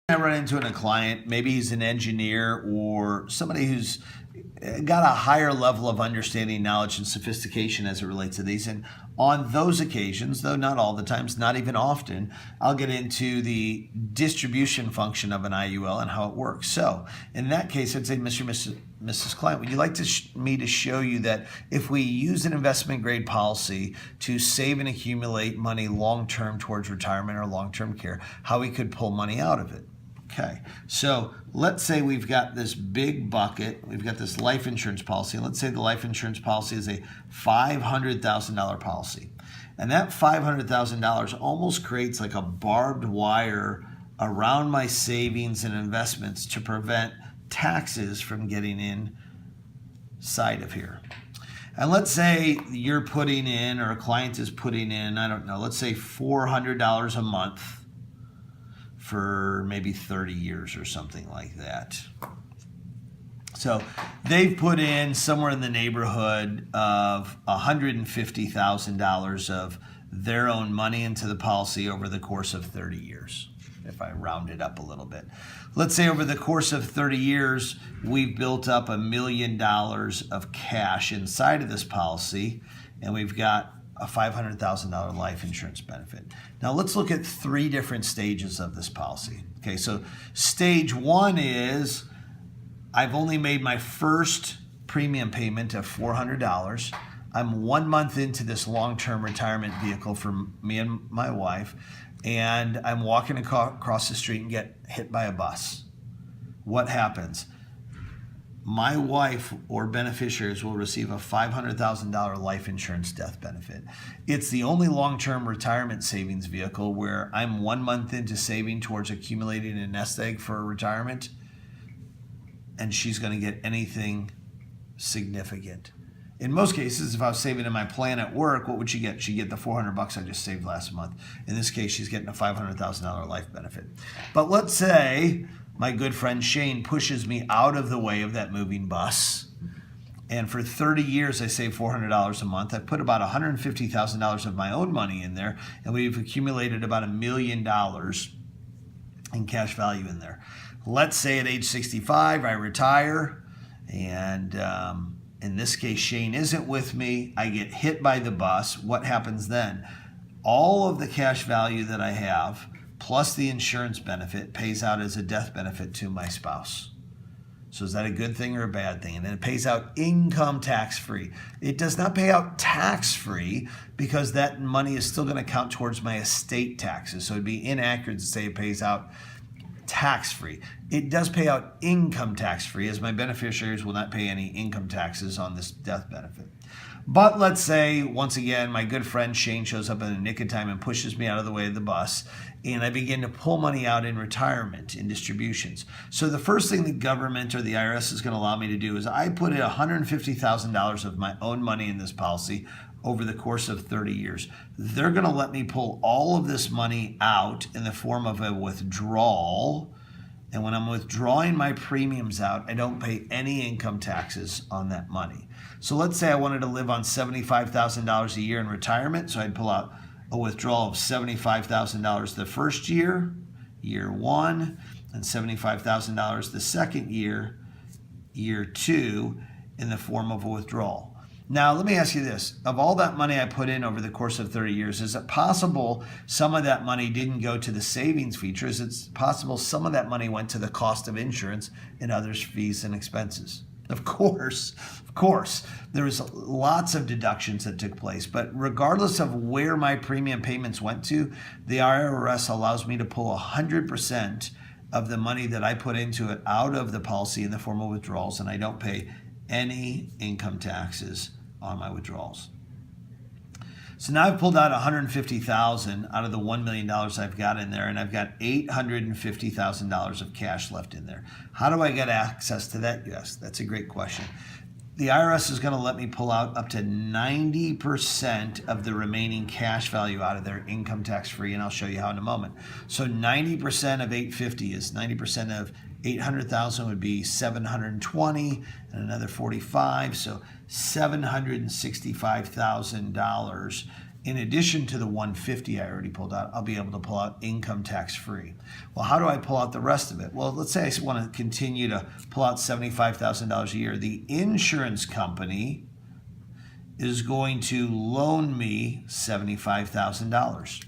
I run into a client, maybe he's an engineer or somebody who's got a higher level of understanding, knowledge, and sophistication as it relates to these. And on those occasions, though not all the times, not even often, I'll get into the distribution function of an IUL and how it works. So in that case, I'd say, Mrs. Client, would you like me to show you that if we use an investment grade policy to save and accumulate money long-term towards retirement or long-term care, how we could pull money out of it? Okay, so let's say we've got this big bucket, we've got this life insurance policy, and let's say the life insurance policy is a $500,000 policy. And that $500,000 almost creates like a barbed wire around my savings and investments to prevent taxes from getting inside of here. And let's say you're putting in, or a client is putting in, I don't know, let's say $400 a month for maybe 30 years or something like that. So they've put in somewhere in the neighborhood of $150,000 of their own money into the policy over the course of 30 years, if I round it up a little bit. Let's say over the course of 30 years, we've built up $1 million of cash inside of this policy, and we've got a $500,000 life insurance benefit. Now let's look at 3 different stages of this policy. Okay, so stage 1 is I've only made my first premium payment of $400. I'm 1 month into this long-term retirement vehicle for me and my wife, and I'm walking across the street and get hit by a bus. What happens? My wife or beneficiaries will receive a $500,000 life insurance death benefit. It's the only long-term retirement savings vehicle where I'm 1 month into saving towards accumulating a nest egg for retirement, and she's going to get anything significant. In most cases, if I was saving in my plan at work, what would she get? She'd get the $400 I just saved last month. In this case, she's getting a $500,000 life benefit. But let's say my good friend Shane pushes me out of the way of that moving bus, and for 30 years I save $400 a month. I put about $150,000 of my own money in there, and we've accumulated about $1 million in cash value in there. Let's say at age 65 I retire, and in this case Shane isn't with me. I get hit by the bus. What happens then? All of the cash value that I have plus the insurance benefit pays out as a death benefit to my spouse. So is that a good thing or a bad thing? And then it pays out income tax-free. It does not pay out tax-free because that money is still going to count towards my estate taxes. So it'd be inaccurate to say it pays out tax-free. It does pay out income tax-free, as my beneficiaries will not pay any income taxes on this death benefit. But let's say, once again, my good friend Shane shows up in the nick of time and pushes me out of the way of the bus, and I begin to pull money out in retirement, in distributions. So the first thing the government or the IRS is going to allow me to do is I put in $150,000 of my own money in this policy over the course of 30 years. They're going to let me pull all of this money out in the form of a withdrawal. And when I'm withdrawing my premiums out, I don't pay any income taxes on that money. So let's say I wanted to live on $75,000 a year in retirement, so I'd pull out a withdrawal of $75,000 the first year, year 1, and $75,000 the second year, year 2, in the form of a withdrawal. Now, let me ask you this. Of all that money I put in over the course of 30 years, is it possible some of that money didn't go to the savings feature? Is it possible some of that money went to the cost of insurance and others' fees and expenses? Of course. There was lots of deductions that took place, but regardless of where my premium payments went to, the IRS allows me to pull 100% of the money that I put into it out of the policy in the form of withdrawals, and I don't pay any income taxes on my withdrawals. So now I've pulled out $150,000 out of the $1 million I've got in there, and I've got $850,000 of cash left in there. How do I get access to that? Yes, that's a great question. The IRS is going to let me pull out up to 90% of the remaining cash value out of their income tax free, and I'll show you how in a moment. So 90% of 850 is 90% of 800,000 would be 720, and another 45, so $765,000 in addition to the 150 I already pulled out, I'll be able to pull out income tax free. Well, how do I pull out the rest of it? Well, let's say I want to continue to pull out $75,000 a year. The insurance company is going to loan me $75,000.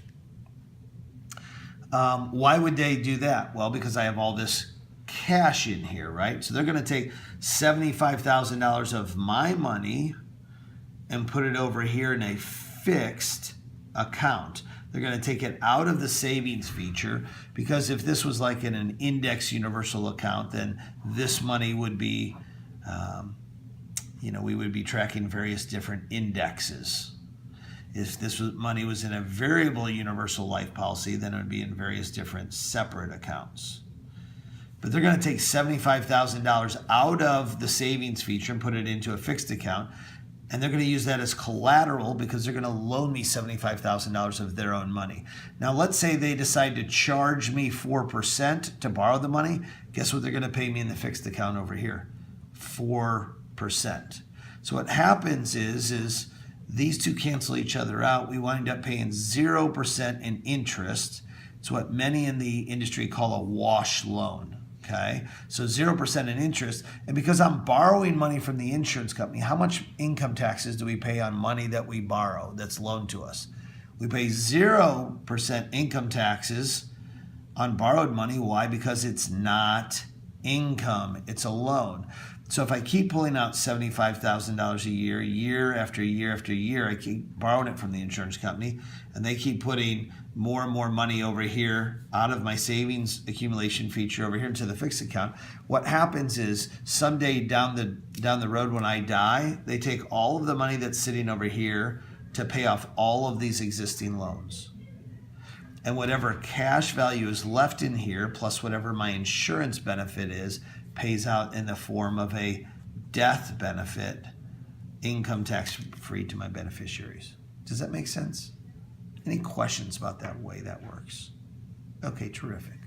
Why would they do that? Well, because I have all this cash in here, right? So they're going to take $75,000 of my money and put it over here in a fixed account. They're going to take it out of the savings feature, because if this was like in an index universal account, then this money would be, we would be tracking various different indexes. If this money was in a variable universal life policy, then it would be in various different separate accounts. But they're going to take $75,000 out of the savings feature and put it into a fixed account. And they're going to use that as collateral, because they're going to loan me $75,000 of their own money. Now, let's say they decide to charge me 4% to borrow the money. Guess what they're going to pay me in the fixed account over here? 4%. So what happens is these two cancel each other out. We wind up paying 0% in interest. It's what many in the industry call a wash loan. Okay, so 0% in interest. And because I'm borrowing money from the insurance company, how much income taxes do we pay on money that we borrow that's loaned to us? We pay 0% income taxes on borrowed money. Why? Because it's not income, it's a loan. So if I keep pulling out $75,000 a year, year after year after year, I keep borrowing it from the insurance company, and they keep putting more and more money over here out of my savings accumulation feature over here into the fixed account. What happens is someday down the road when I die, they take all of the money that's sitting over here to pay off all of these existing loans. And whatever cash value is left in here, plus whatever my insurance benefit is, pays out in the form of a death benefit, income tax free to my beneficiaries. Does that make sense? Any questions about that way that works? Okay, terrific.